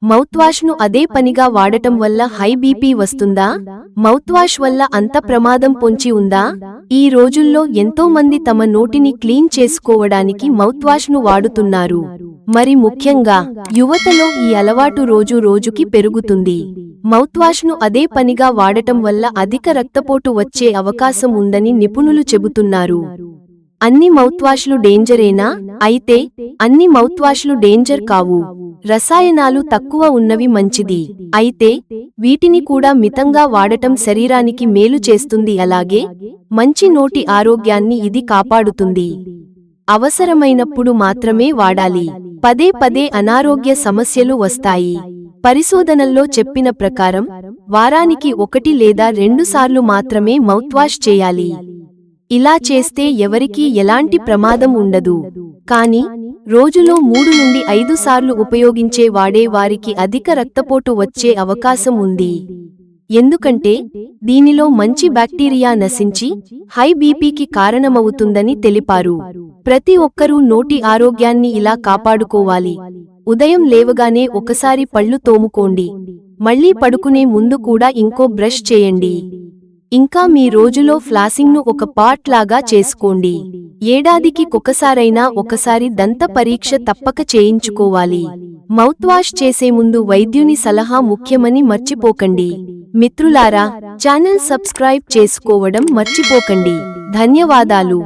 Mouthwash ను అదే పనిగా వాడటం వల్ల హై బీపీ వస్తుందా? మౌత్వాష్ వల్ల అంత ప్రమాదం పొంచి ఉందా? ఈ రోజుల్లో ఎంతో మంది తమ నోటిని క్లీన్ చేసుకోవడానికి మౌత్వాష్ ను వాడుతున్నారు. మరి ముఖ్యంగా యువతలో ఈ అలవాటు రోజు రోజుకి పెరుగుతుంది. మౌత్వాష్ ను అదే పనిగా వాడటం వల్ల అధిక రక్తపోటు వచ్చే అవకాశం ఉందని నిపుణులు చెబుతున్నారు. అన్ని మౌత్వాష్లు డేంజరేనా? అయితే అన్ని మౌత్వాష్లు డేంజర్ కావు. రసాయనాలు తక్కువ ఉన్నవి మంచిది. అయితే వీటిని కూడా మితంగా వాడటం శరీరానికి మేలు చేస్తుంది. అలాగే మంచి నోటి ఆరోగ్యాన్ని ఇది కాపాడుతుంది. అవసరమైనప్పుడు మాత్రమే వాడాలి. పదే పదే అనారోగ్య సమస్యలు వస్తాయి. పరిశోధనల్లో చెప్పిన ప్రకారం వారానికి 1 లేదా 2 సార్లు మాత్రమే మౌత్వాష్ చేయాలి. ఇలా చేస్తే ఎవరికీ ఎలాంటి ప్రమాదం ఉండదు. కానీ రోజులో 3 నుండి 5 సార్లు ఉపయోగించే వాడే వారికి అధిక రక్తపోటు వచ్చే అవకాశం ఉంది. ఎందుకంటే దీనిలో మంచి బ్యాక్టీరియా నశించి హై బీపీకి కారణమవుతుందని తెలిపారు. ప్రతి ఒక్కరూ నోటి ఆరోగ్యాన్ని ఇలా కాపాడుకోవాలి. ఉదయం లేవగానే ఒకసారి పళ్ళు తోముకోండి. మళ్ళీ పడుకునే ముందు కూడా ఇంకో బ్రష్ చేయండి. ఇంకా మీ రోజులో ఫ్లాసింగ్ను ఒక పార్ట్ లాగా చేసుకోండి. ఏడాదికి ఒకసారైనా ఒకసారి దంత పరీక్ష తప్పక చేయించుకోవాలి. మౌత్వాష్ చేసే ముందు వైద్యుని సలహా ముఖ్యమని మర్చిపోకండి. మిత్రులారా, ఛానల్ సబ్స్క్రైబ్ చేసుకోవడం మర్చిపోకండి. ధన్యవాదాలు.